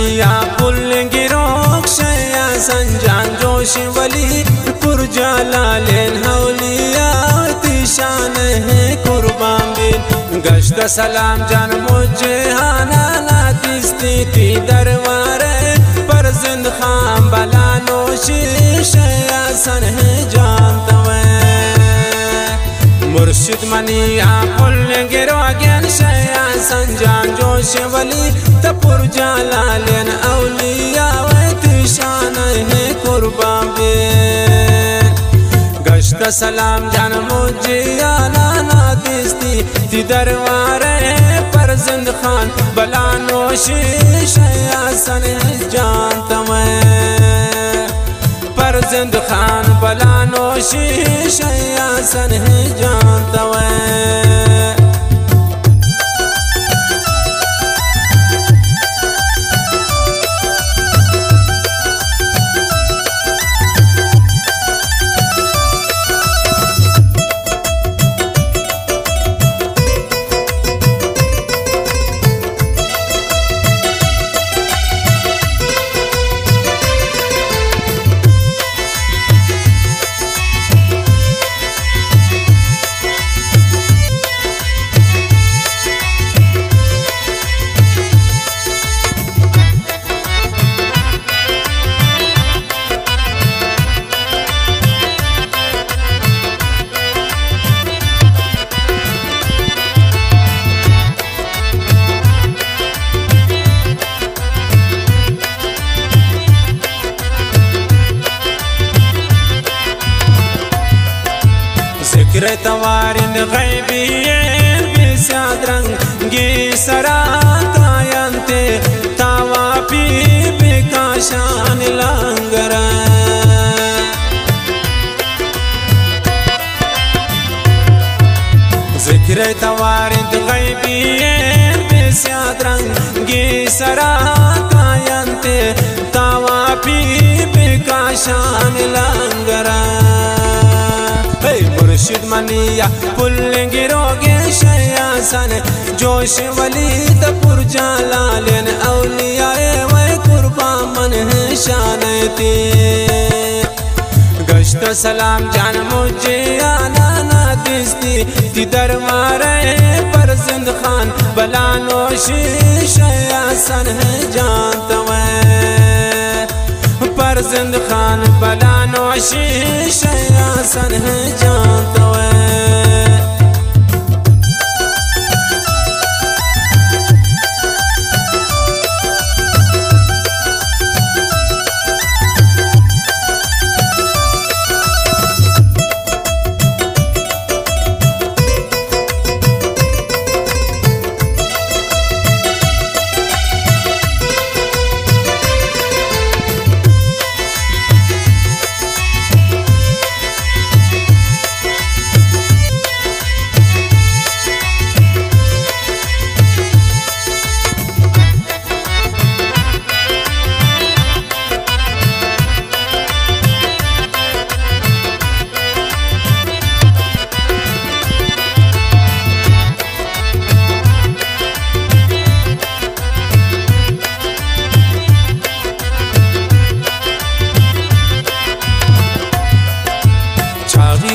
मनिया पुल गिरोक शया संजान जोश वली पुरजाला लेन हौलिया तिशान है कुर्बान बिन गश्त सलाम जान मुझे हाना ना दिस्ती ती दरबारे पर जिंद खाम बला नोशी शया सन है जानता मुर्शिद मनिया पुल गिरो अगेन शया संजान जोश वली तपुर जाला लेन औलिया तिशान है कुर्बान बिन गश्त सलाम जान मुझे आना ना दिस्ती ती दरबारे पर जिंद खान बला नोशी शया सन जानता पर जिंद खान बला नोशी शया सन जानता जिक्र तवारिन गैबियन बिसाद रंगी सरातायंते तावा पी बिकाशान लंगरा जिक्र तवारिन गैबियन बिसाद रंगी सरातायंते तावा पी बिकाशान लंगरा मुर्शिद मनिया पुल गिरोगे शया सन जोश वली तपुर जाला लेन औलिया वह कुर्बान मन है शानती गश्त सलाम जान मुझे आना ना दिस्ती ती दरबारे पर जिंद खान बला नोशी शया सन जानता पर जिंद खान बला नोशी शया सन जानता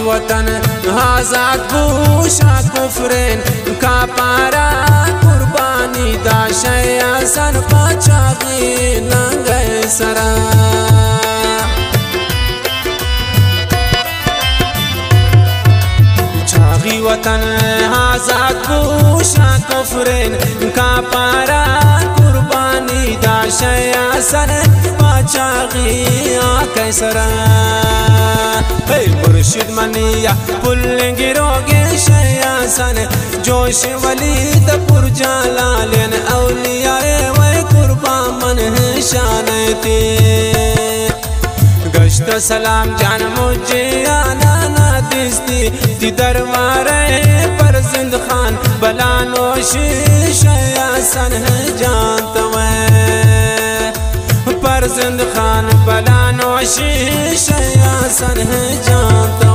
वतन आजाद बूशा कुफरेन का पारा कुर्बानी दाशया सन पाचागी नंगे सरा छागी वतन आजाद बूशा कुफरेन का पारा कुर्बानी दाशया सन पाचागी कैसरा मुर्शिद मनिया पुल गिरोगे शया सन जोश वली तपुर जाला लेन औलिया वह कुर्बान मन है शानती गश्त सलाम जान मुझे आना ना दिस्ती ती दरबारे पर जिंद खान बला नोशी शया सन जानता पर जिंद खान बला नोशी शया सन जानता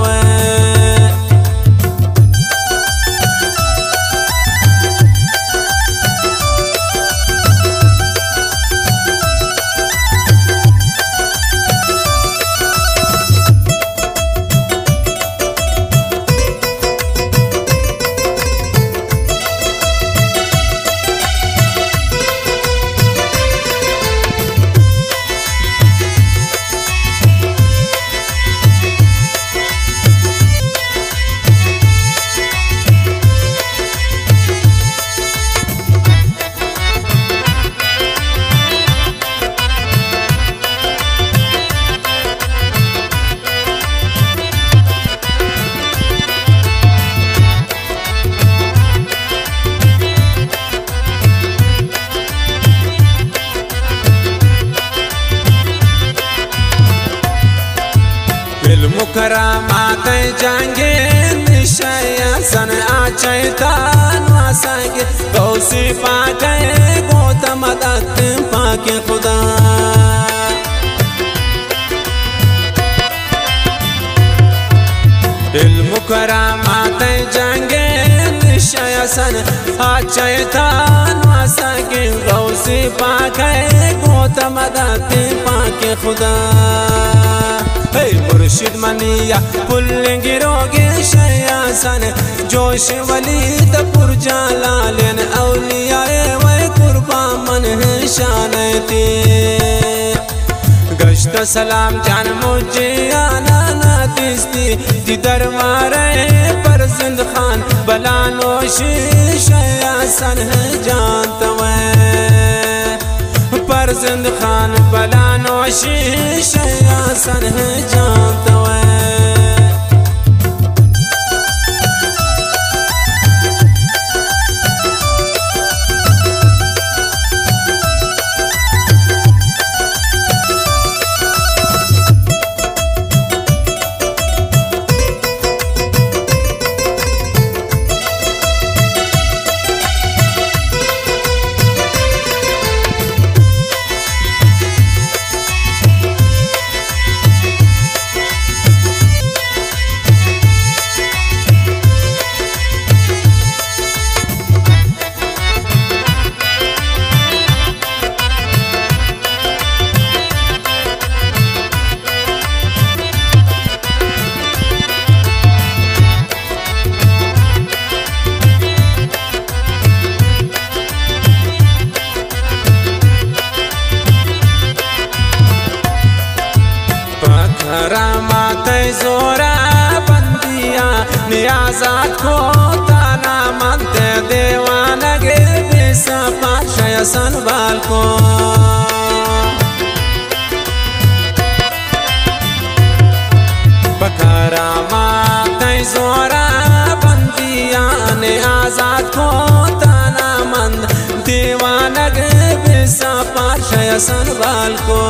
इल्म करामात जंगे निशया सन आचैतान वासंगे गौसी पाके गोत मदद पाके खुदा इल्म करामात जंगे निशया सन आचैतान वासंगे गौसी पाके गोत मदद पाके खुदा मुर्शिद मनिया पुल्लिंगिरोगे शयासन जोश वलीद पुरजालालन औलियाए वै कुर्बा मन है शानती गश्त सलाम जान मुझे आना ना दिस्ती दी दरबारे पर जिंद खान बलानोश शयासन है जानत पर जिंद खान बलानोश शयासन है जानत करामात जोरा बंदिया नियाजात को ताना मनते देवाना गे बेसा पाशय सनबाल को करामात जोरा बंदिया नियाजात को ताना मंद देवाना गे बेसा पाशय सनबाल को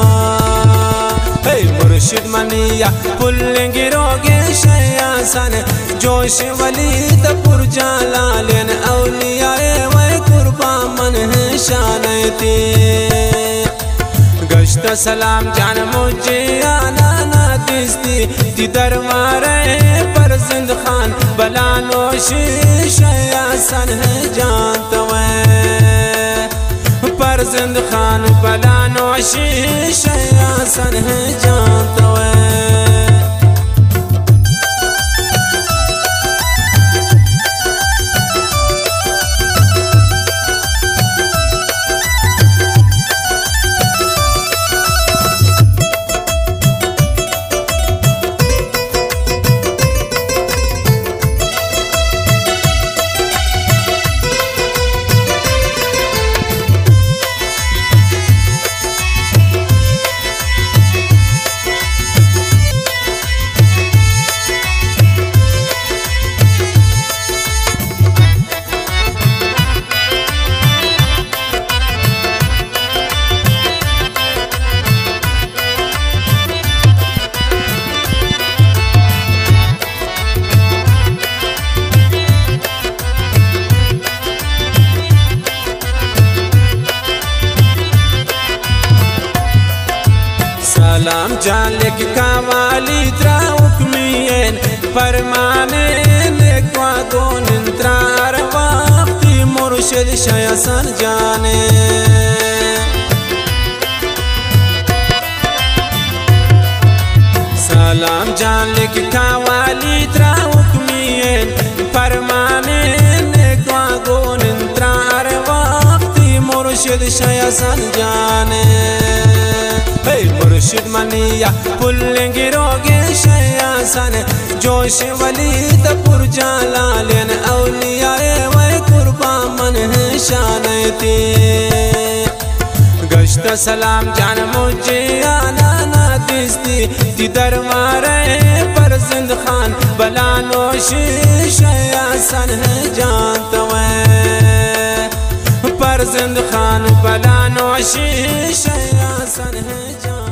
मुर्शिद मनिया पुल्लिंगिरोगे शयासन जोश वलीद पुरजालालन औलियाए वै कुर्बा मन है शानती गश्त सलाम जान मुझे आना ना दिस्ती दी दरबारे पर जिंद खान बलानोश शयासन है जानत पर जिंद खान बलानोश शयासन है जानत सलाम जालिक कावाली त्रा उकमियन परमाने नेक्वा गोनिन त्रार वक्ति मुर्शिद शयासन जाने सलाम जालिक कावाली त्रा उकमियन परमाने नेक्वा गोनिन त्रार वक्ति मुर्शिद शयासन जाने मुर्शिद मनिया पुल्लिंगिरोगे शयासन जोश वलीद पुरजालालन औलियाए वै कुर्बा मन है शानती गश्त सलाम जान मुझे आना ना दिस्ती दी दरबारे पर जिंद खान बलानोश शयासन है जानत पर जिंद खान बलानोश शयासन है जानत